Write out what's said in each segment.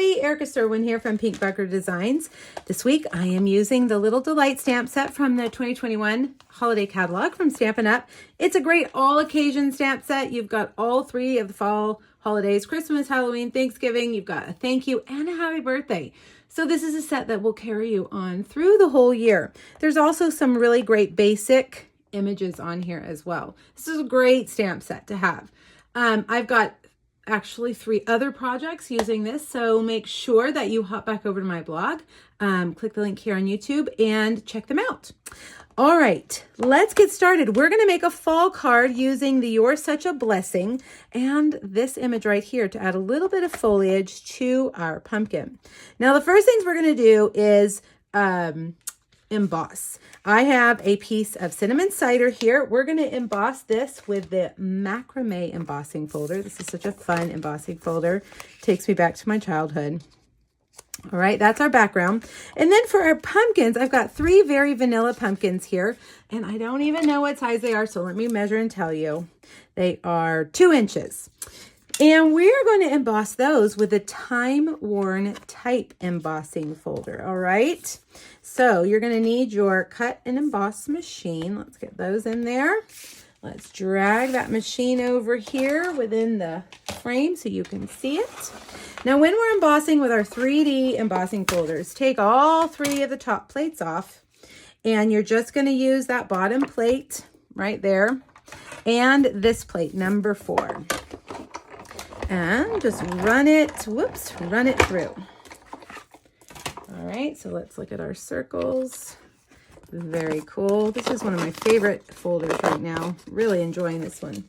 everybody, Erica Serwin here from Pink Bucker Designs. This week I am using the Little Delight stamp set from the 2021 holiday catalog from Stampin' Up. It's a great all occasion stamp set. You've got all three of the fall holidays, Christmas, Halloween, Thanksgiving. You've got a thank you and a happy birthday. So this is a set that will carry you on through the whole year. There's also some really great basic images on here as well. This is a great stamp set to have. I've got actually 3 other projects using this, so make sure that you hop back over to my blog, click the link here on YouTube and check them out. All right, let's get started. We're going to make a fall card using the You're Such a Blessing and this image right here to add a little bit of foliage to our pumpkin. Now, the first things we're going to do is emboss. I have a piece of cinnamon cider here. We're going to emboss this with the macrame embossing folder. This is such a fun embossing folder. Takes me back to my childhood. All right, that's our background. And then for our pumpkins, I've got 3 very vanilla pumpkins here, and I don't even know what size they are, so let me measure and tell you. They are 2 inches. And we're going to emboss those with a time-worn type embossing folder, all right? So you're going to need your cut and emboss machine. Let's get those in there. Let's drag that machine over here within the frame so you can see it. Now, when we're embossing with our 3D embossing folders, take all 3 of the top plates off, and you're just going to use that bottom plate right there and this plate, number 4. And just run it through. All right, so let's look at our circles. Very cool. This is one of my favorite folders right now. Really enjoying this one.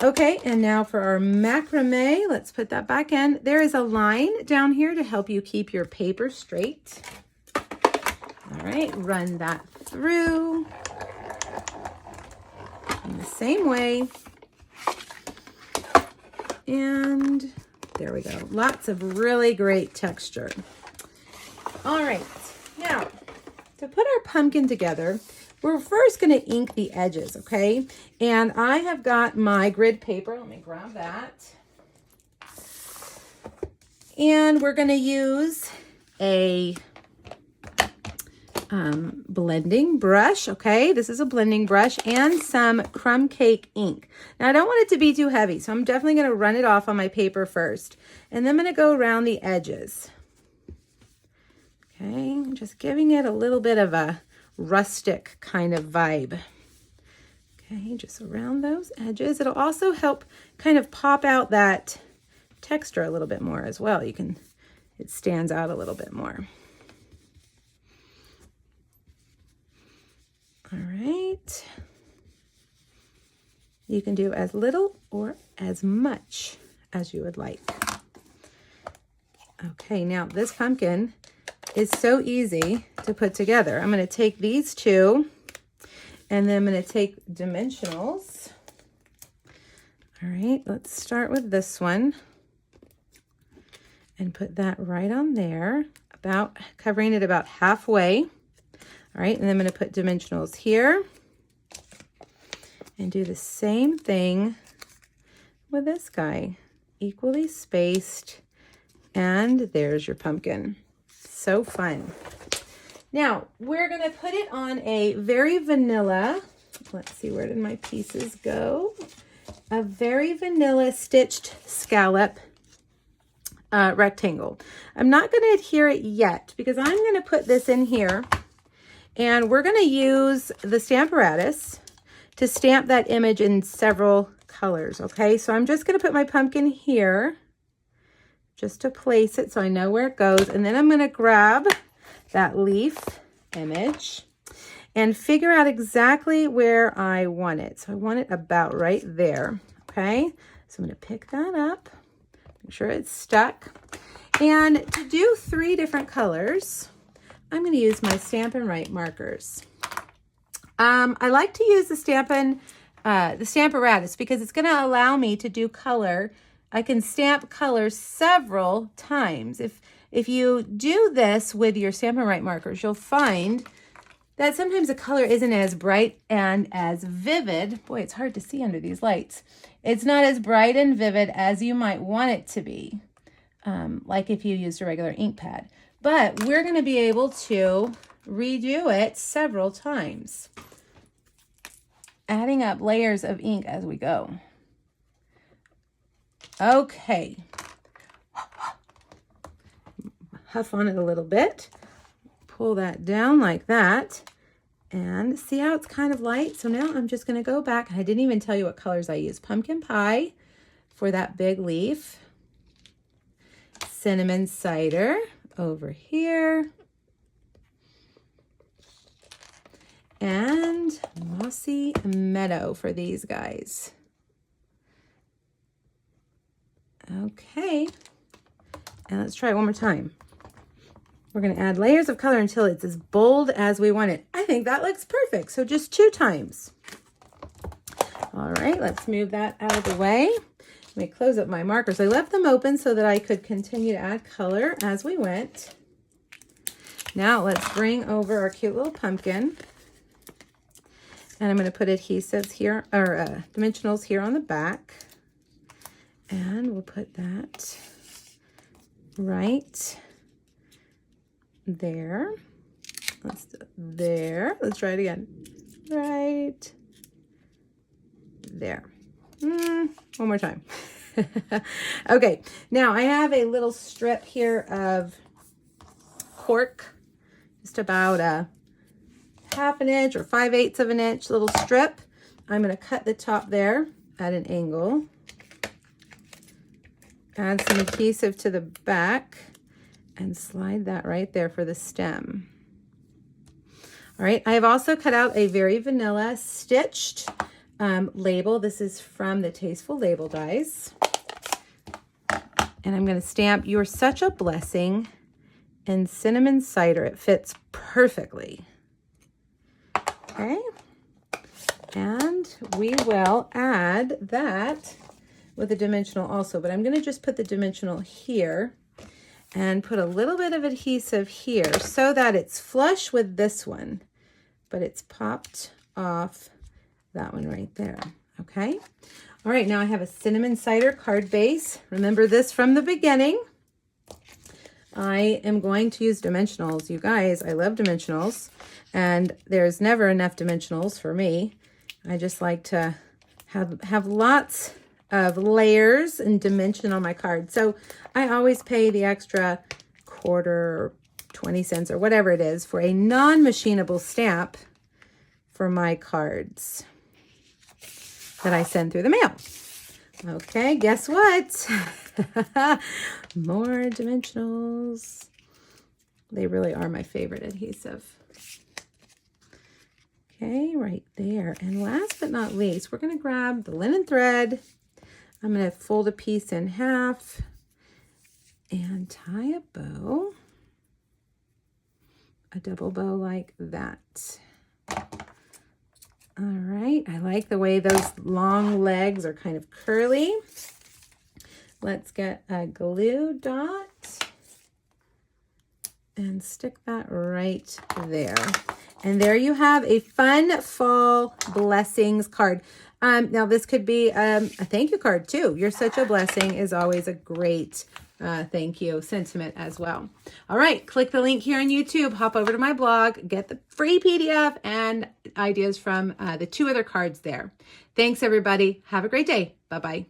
Okay, and now for our macrame, let's put that back in. There is a line down here to help you keep your paper straight. All right, run that through in the same way. And there we go. Lots of really great texture. All right, now to put our pumpkin together, we're first going to ink the edges, okay? And I have got my grid paper. Let me grab that. And we're going to use a blending brush, okay? This is a blending brush and some crumb cake ink. Now, I don't want it to be too heavy, so I'm definitely going to run it off on my paper first. And then I'm going to go around the edges. Okay, just giving it a little bit of a rustic kind of vibe. Okay, just around those edges. It'll also help kind of pop out that texture a little bit more as well. It stands out a little bit more. All right. You can do as little or as much as you would like. Okay, now this pumpkin is so easy to put together. I'm going to take these 2 and then I'm going to take dimensionals. All right, let's start with this one and put that right on there, about covering it about halfway. All right, and then I'm going to put dimensionals here and do the same thing with this guy. Equally spaced, and there's your pumpkin. So fun. Now, we're going to put it on a very vanilla, let's see, where did my pieces go? A very vanilla stitched scallop rectangle. I'm not going to adhere it yet because I'm going to put this in here. And we're going to use the Stamparatus to stamp that image in several colors, okay? So I'm just going to put my pumpkin here just to place it so I know where it goes. And then I'm going to grab that leaf image and figure out exactly where I want it. So I want it about right there, okay? So I'm going to pick that up, make sure it's stuck. And to do 3 different colors, I'm going to use my Stampin' Write markers. I like to use the Stamparatus because it's going to allow me to do color. I can stamp colors several times. If you do this with your Stampin' Write markers, you'll find that sometimes the color isn't as bright and as vivid. Boy, it's hard to see under these lights. It's not as bright and vivid as you might want it to be. like if you used a regular ink pad. But we're going to be able to redo it several times, adding up layers of ink as we go. Okay. Huff on it a little bit. Pull that down like that. And see how it's kind of light? So now I'm just going to go back. I didn't even tell you what colors I use. Pumpkin pie for that big leaf. Cinnamon cider over here. And mossy meadow for these guys. Okay. And let's try it one more time. We're going to add layers of color until it's as bold as we want it. I think that looks perfect. So just 2 times. All right, let's move that out of the way. Let me close up my markers. I left them open so that I could continue to add color as we went. Now let's bring over our cute little pumpkin. And I'm going to put adhesives here, or dimensionals here on the back. And we'll put that right there. Let's do there. Let's try it again. Right there. One more time. Okay, now I have a little strip here of cork, just about a 1/2 inch or 5/8 of an inch little strip. I'm going to cut the top there at an angle. Add some adhesive to the back and slide that right there for the stem. All right, I have also cut out a Very Vanilla stitched label. This is from the Tasteful Label Dies. And I'm going to stamp "You're Such a Blessing" in cinnamon cider. It fits perfectly. Okay. And we will add that with a dimensional also, but I'm going to just put the dimensional here and put a little bit of adhesive here so that it's flush with this one, but it's popped off that one right there. Okay. All right. Now I have a cinnamon cider card base. Remember this from the beginning. I am going to use dimensionals. You guys, I love dimensionals, and there's never enough dimensionals for me. I just like to have lots of layers and dimension on my card. So I always pay the extra quarter or 20 cents or whatever it is for a non-machinable stamp for my cards that I send through the mail. Okay, guess what? More dimensionals. They really are my favorite adhesive. Okay, right there. And last but not least, we're going to grab the linen thread. I'm going to fold a piece in half and tie a bow, a double bow like that. All right, I like the way those long legs are kind of curly. Let's get a glue dot and stick that right there. And there you have a fun fall blessings card. Now this could be a thank you card too. "You're such a blessing" is always a great thank you sentiment as well. All right, click the link here on YouTube, hop over to my blog, get the free PDF and ideas from the 2 other cards there. Thanks everybody. Have a great day. Bye-bye.